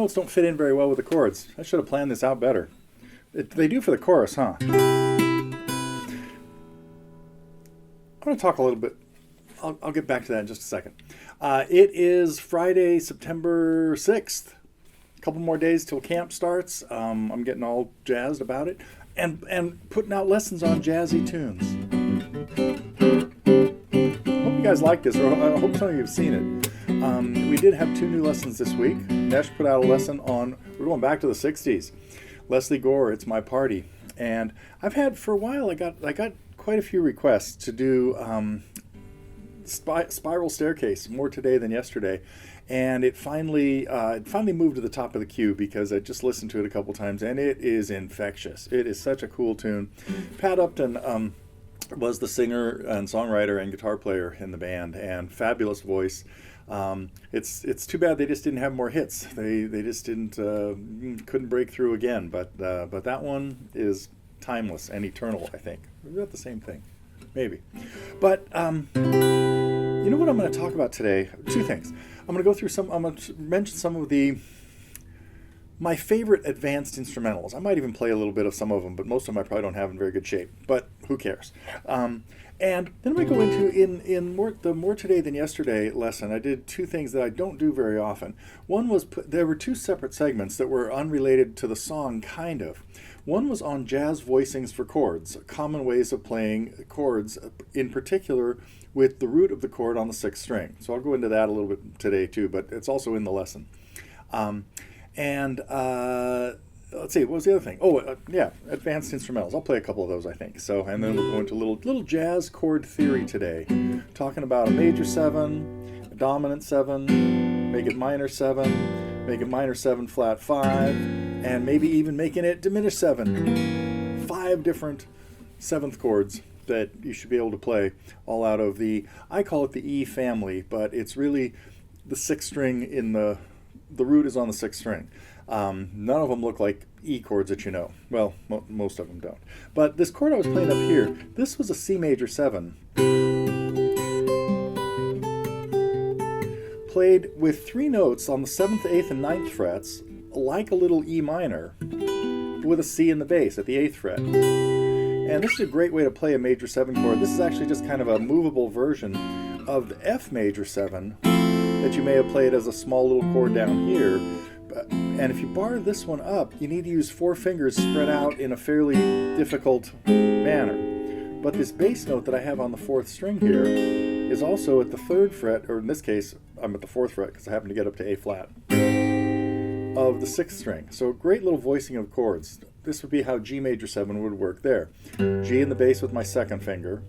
notes don't fit in very well with the chords. I should have planned this out better. They do for the chorus, huh? I'm going to talk a little bit. I'll get back to that in just a second. It is Friday, September 6th. A couple more days till camp starts. I'm getting all jazzed about it. And putting out lessons on jazzy tunes. I hope you guys like this, or I hope some of you have seen it. We did have 2 new lessons this week. Nesh put out a lesson on, we're going back to the 60s. Leslie Gore, It's My Party. And I've had, for a while, I got quite a few requests to do Spiral Staircase, more today than yesterday. And it finally moved to the top of the queue because I just listened to it a couple times, and it is infectious. It is such a cool tune. Pat Upton was the singer and songwriter and guitar player in the band, and fabulous voice. It's too bad they just didn't have more hits. They just couldn't break through again. But that one is timeless and eternal, I think. Is that the same thing? Maybe. But you know what I'm going to talk about today? 2 things. I'm going to mention some of my favorite advanced instrumentals. I might even play a little bit of some of them, but most of them I probably don't have in very good shape. But who cares? And then I'm going to go into in the more today than yesterday lesson. I did 2 things that I don't do very often. One was there were 2 separate segments that were unrelated to the song, kind of. One was on jazz voicings for chords, common ways of playing chords, in particular with the root of the chord on the 6th string. So I'll go into that a little bit today too, but it's also in the lesson. Let's see, what was the other thing? Yeah, advanced instrumentals. I'll play a couple of those, I think. So, and then we'll go into little jazz chord theory today, talking about a major 7, a dominant 7, make it minor 7, make it minor 7 flat 5, and maybe even making it diminished 7. 5 different 7th chords that you should be able to play, all out of I call it the E family, but it's really the 6th string in the root is on the 6th string. None of them look like E chords that you know. Well, most of them don't. But this chord I was playing up here, this was a C major 7. Played with 3 notes on the 7th, 8th, and 9th frets, like a little E minor, with a C in the bass at the 8th fret. And this is a great way to play a major 7 chord. This is actually just kind of a movable version of the F major 7 that you may have played as a small little chord down here. And if you bar this one up, you need to use 4 fingers spread out in a fairly difficult manner. But this bass note that I have on the 4th string here is also at the 3rd fret, or in this case, I'm at the 4th fret because I happen to get up to A flat, of the 6th string. So a great little voicing of chords. This would be how G major 7 would work there. G in the bass with my 2nd finger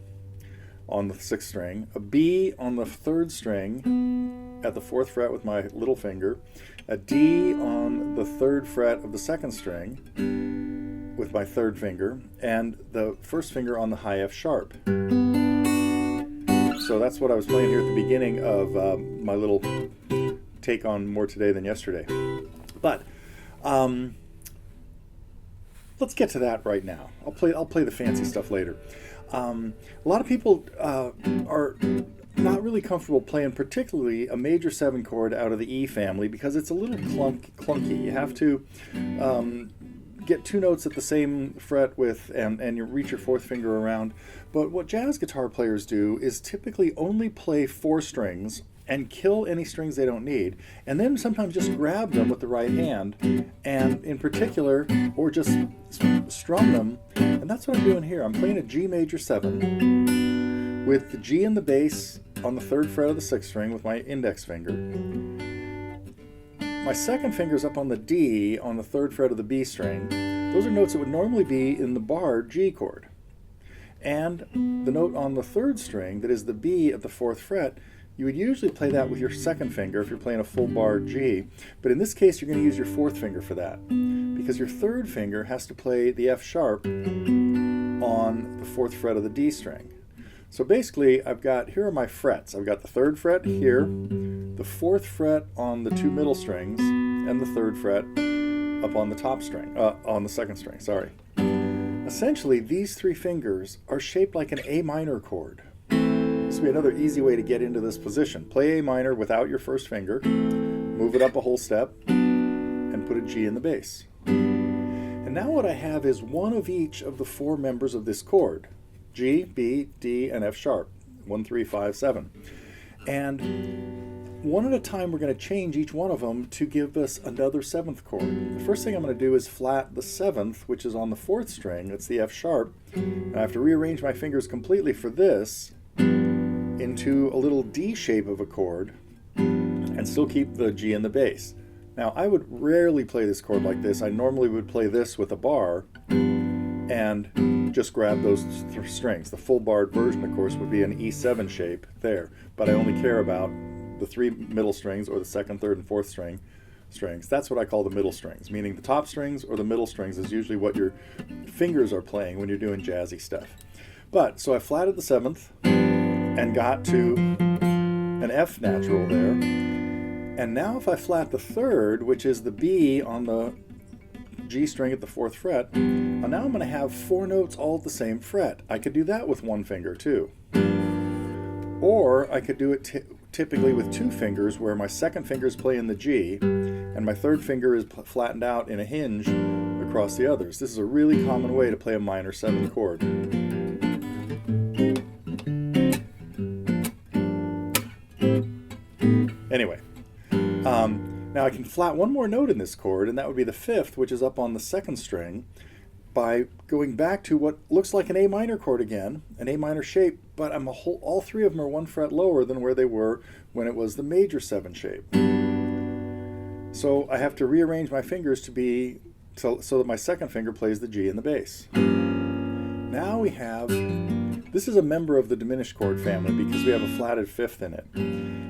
on the 6th string, a B on the 3rd string at the 4th fret with my little finger, a D on the 3rd fret of the 2nd string with my 3rd finger, and the 1st finger on the high F sharp. So that's what I was playing here at the beginning of my little take on more today than yesterday. But let's get to that right now. I'll play the fancy stuff later. A lot of people are not really comfortable playing particularly a major 7 chord out of the E family because it's a little clunky. You have to get 2 notes at the same fret with, and you reach your 4th finger around. But what jazz guitar players do is typically only play 4 strings and kill any strings they don't need, and then sometimes just grab them with the right hand, and in particular, or just strum them. And that's what I'm doing here. I'm playing a G major 7 with the G in the bass on the 3rd fret of the 6th string with my index finger. My 2nd finger's up on the D on the 3rd fret of the B string. Those are notes that would normally be in the barred G chord. And the note on the 3rd string, that is the B at the 4th fret, you would usually play that with your 2nd finger if you're playing a full bar G, but in this case you're going to use your 4th finger for that, because your 3rd finger has to play the F sharp on the 4th fret of the D string. So basically here are my frets. I've got the 3rd fret here, the 4th fret on the 2 middle strings, and the 3rd fret up on the top string, on the 2nd string, sorry. Essentially, these 3 fingers are shaped like an A minor chord. This would be another easy way to get into this position. Play A minor without your 1st finger, move it up a whole step, and put a G in the bass. And now what I have is one of each of the 4 members of this chord: G, B, D, and F sharp. 1, 3, 5, 7. And one at a time we're going to change each one of them to give us another 7th chord. The first thing I'm going to do is flat the 7th, which is on the 4th string. That's the F sharp. And I have to rearrange my fingers completely for this into a little D shape of a chord and still keep the G in the bass. Now, I would rarely play this chord like this. I normally would play this with a bar and just grab those strings. The full barred version, of course, would be an E7 shape there, but I only care about the 3 middle strings, or the 2nd, 3rd, and 4th strings. That's what I call the middle strings, meaning the top strings or the middle strings is usually what your fingers are playing when you're doing jazzy stuff. But, so I flatted the 7th and got to an F natural there. And now if I flat the 3rd, which is the B on the G string at the 4th fret, now I'm going to have 4 notes all at the same fret. I could do that with 1 finger too. Or I could do it typically with 2 fingers, where my 2nd finger is playing the G and my 3rd finger is flattened out in a hinge across the others. This is a really common way to play a minor 7th chord. Anyway, now I can flat one more note in this chord, and that would be the 5th, which is up on the 2nd string, by going back to what looks like an A minor chord again, an A minor shape, but all 3 of them are 1 fret lower than where they were when it was the major 7 shape. So I have to rearrange my fingers to be so that my 2nd finger plays the G in the bass. Now we have, this is a member of the diminished chord family because we have a flatted 5th in it.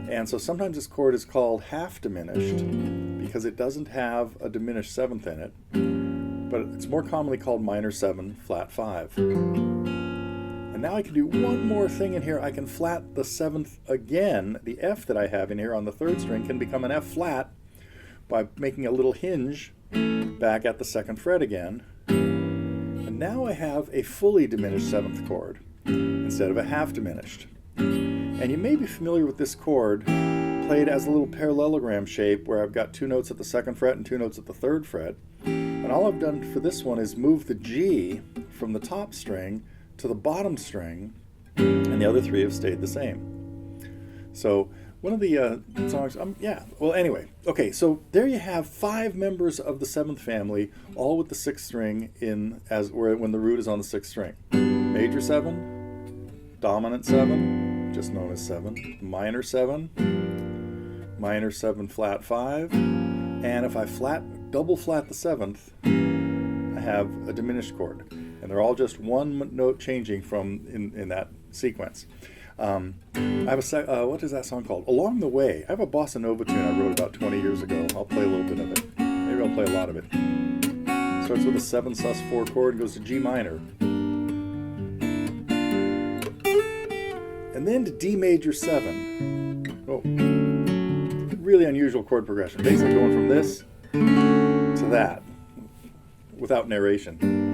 And so sometimes this chord is called half diminished because it doesn't have a diminished 7th in it, but it's more commonly called minor 7 flat 5. And now I can do one more thing in here. I can flat the 7th again. The F that I have in here on the 3rd string can become an F flat by making a little hinge back at the 2nd fret again. And now I have a fully diminished 7th chord instead of a half diminished. And you may be familiar with this chord played as a little parallelogram shape where I've got 2 notes at the 2nd fret and 2 notes at the 3rd fret. And all I've done for this one is move the G from the top string to the bottom string, and the other 3 have stayed the same. So one of the songs, anyway. Okay, so there you have 5 members of the 7th family, all with the 6th string when the root is on the 6th string. Major 7, dominant 7, just known as 7, minor 7, minor 7 flat 5, and if I double flat the 7th, I have a diminished chord. And they're all just 1 note changing from in that sequence. I have what is that song called? Along the Way. I have a bossa nova tune I wrote about 20 years ago. I'll play a little bit of it. Maybe I'll play a lot of it. Starts with a 7 sus4 chord and goes to G minor. And then to D major 7. Oh, really unusual chord progression. Basically going from this to that without narration.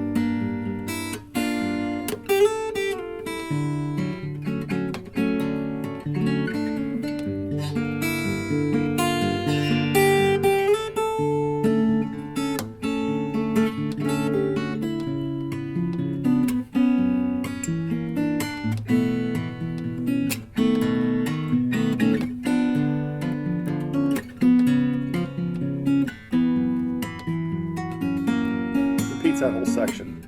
That whole section.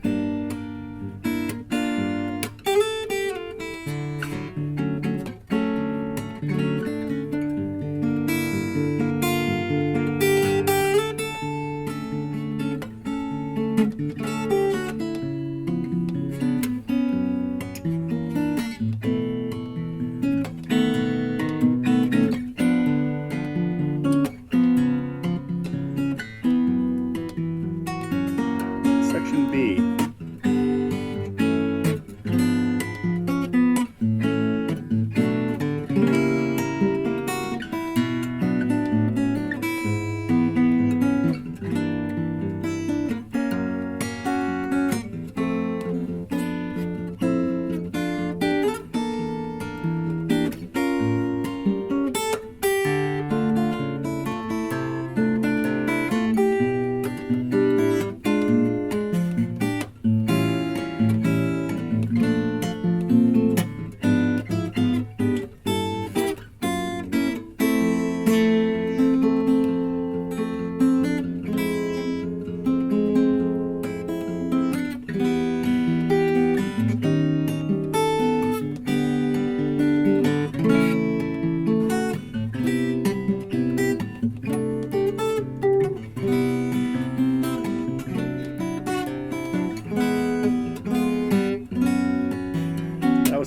Section B.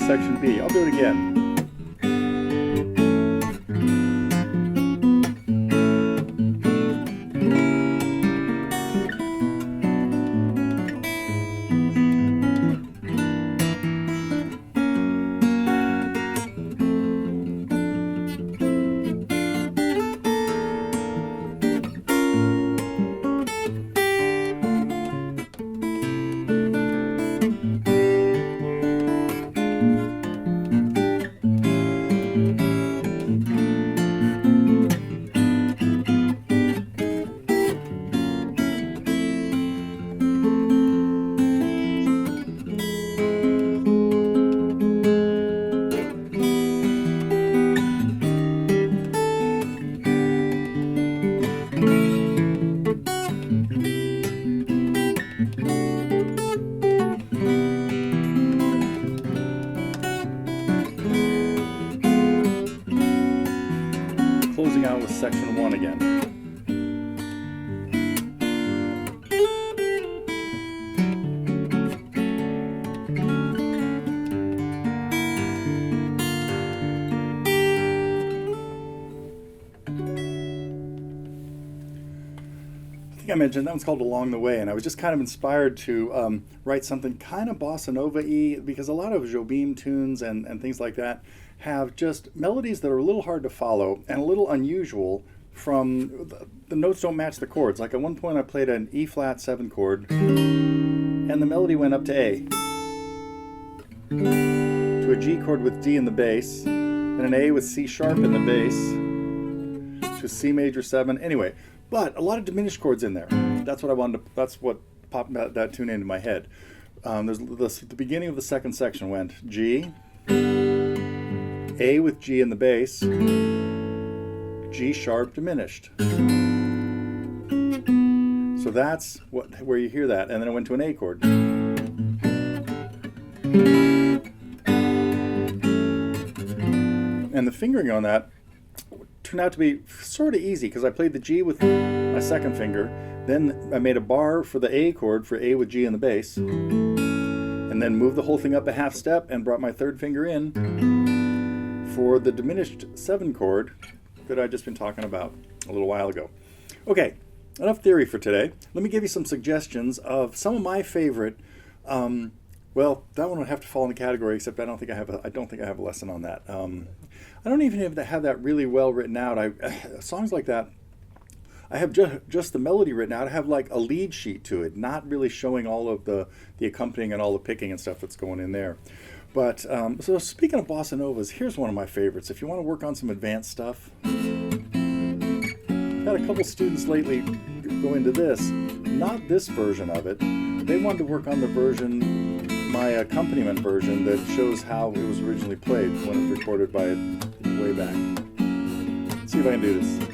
section B. I'll do it again. Closing out with section 1 again. I mentioned that one's called Along the Way, and I was just kind of inspired to write something kind of bossa nova-y, because a lot of Jobim tunes and things like that have just melodies that are a little hard to follow and a little unusual. From the notes don't match the chords. Like at one point I played an E flat 7 chord and the melody went up to A, to a G chord with D in the bass, and an A with C sharp in the bass, to a C major 7. Anyway, but a lot of diminished chords in there. That's what I wanted to, that's what popped that tune into my head. The beginning of the second section went G, A with G in the bass, G sharp diminished. So that's where you hear that, and then it went to an A chord. And the fingering on that turned out to be sort of easy, because I played the G with my second finger, then I made a bar for the A chord for A with G in the bass, and then moved the whole thing up a half step and brought my third finger in for the diminished 7 chord that I'd just been talking about a little while ago. Okay, enough theory for today. Let me give you some suggestions of some of my favorite. Well, that one would have to fall in the category, except I don't think I have a lesson on that. I don't even have that really well written out. Songs like that, I have just the melody written out. I have like a lead sheet to it, not really showing all of the accompanying and all the picking and stuff that's going in there. But so speaking of bossa novas, here's one of my favorites. If you want to work on some advanced stuff, had a couple students lately go into this, not this version of it. They wanted to work on the version, my accompaniment version, that shows how it was originally played when it was recorded by way back. Let's see if I can do this.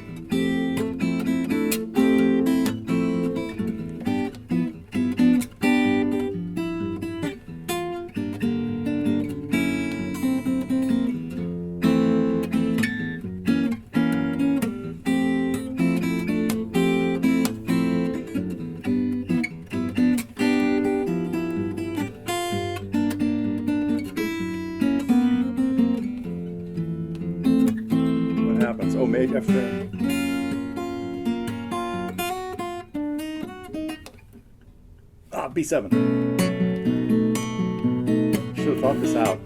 Oh, major F sharp. B7. Should have thought this out.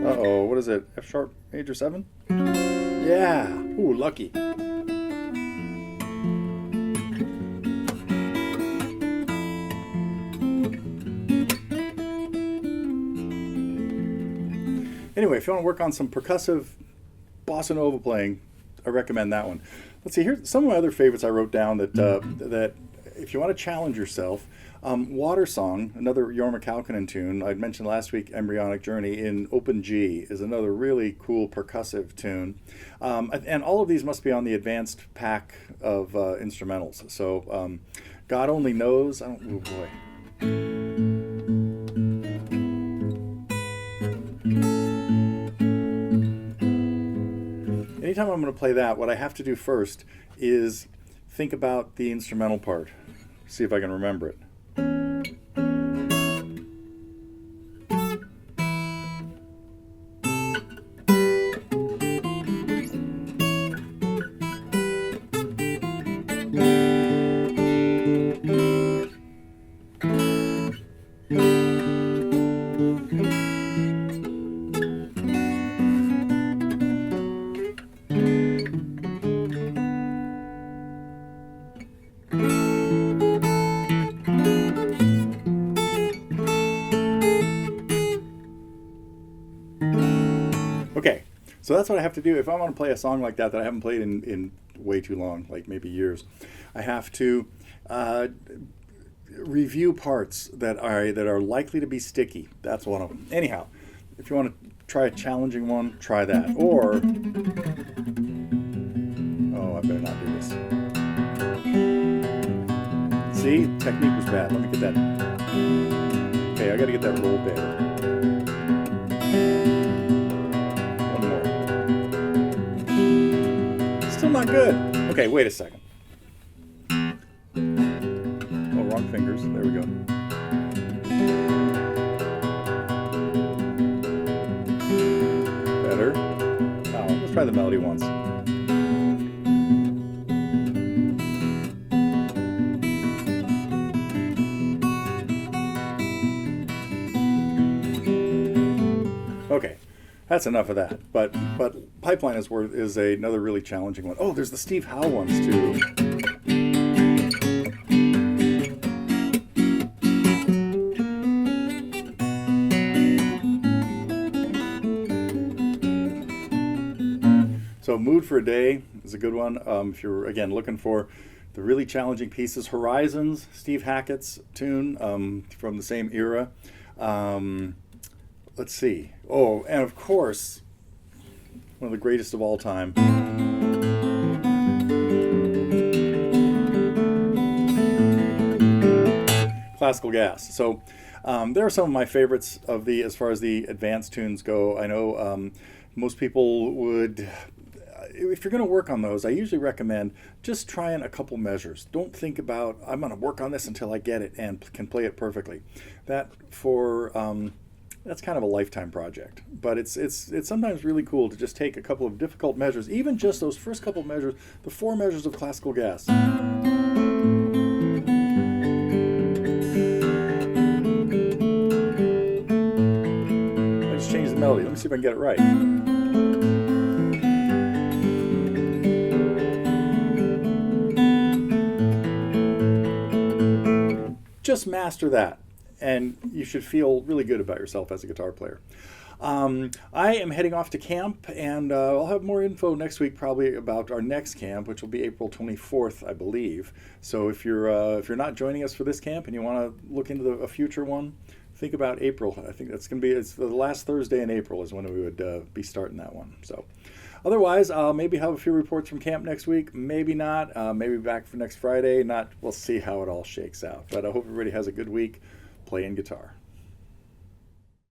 Uh-oh, what is it? F sharp major 7? Yeah! Ooh, lucky. Anyway, if you want to work on some percussive bossa nova playing, I recommend that one. Let's see, here's some of my other favorites I wrote down that if you want to challenge yourself, Water Song, another Jorma Kaukonen tune, I mentioned last week, Embryonic Journey in Open G is another really cool percussive tune. And all of these must be on the advanced pack of instrumentals. So God Only Knows, oh boy. Anytime I'm going to play that, what I have to do first is think about the instrumental part. See if I can remember it. Okay, so that's what I have to do. If I want to play a song like that I haven't played in way too long, like maybe years, I have to review parts that are likely to be sticky. That's one of them. Anyhow, if you want to try a challenging one, try that. Or, oh, I better not do this. See, technique was bad. Let me get that. Okay, I got to get that roll better. Still not good. Okay, wait a second. Oh, wrong fingers. There we go. Better. Oh, let's try the melody once. Okay. That's enough of that. But Pipeline is another really challenging one. Oh, there's the Steve Howe ones too. So Mood for a Day is a good one. If you're, again, looking for the really challenging pieces. Horizons, Steve Hackett's tune from the same era. Let's see. Oh, and of course, one of the greatest of all time. Classical Gas. So there are some of my favorites as far as the advanced tunes go. I know most people would, if you're going to work on those, I usually recommend just trying a couple measures. Don't think about, I'm going to work on this until I get it and can play it perfectly. That's kind of a lifetime project, but it's sometimes really cool to just take a couple of difficult measures, even just those first couple of measures, the 4 measures of Classical Gas. I just changed the melody. Let me see if I can get it right. Just master that, and you should feel really good about yourself as a guitar player. I am heading off to camp, and I'll have more info next week probably about our next camp, which will be April 24th, I believe. So if you're not joining us for this camp and you want to look into a future one, think about April. I think that's going to be, it's the last Thursday in April is when we would be starting that one. So otherwise, I'll maybe have a few reports from camp next week, maybe not, maybe back for next Friday. We'll see how it all shakes out. But I hope everybody has a good week playing guitar.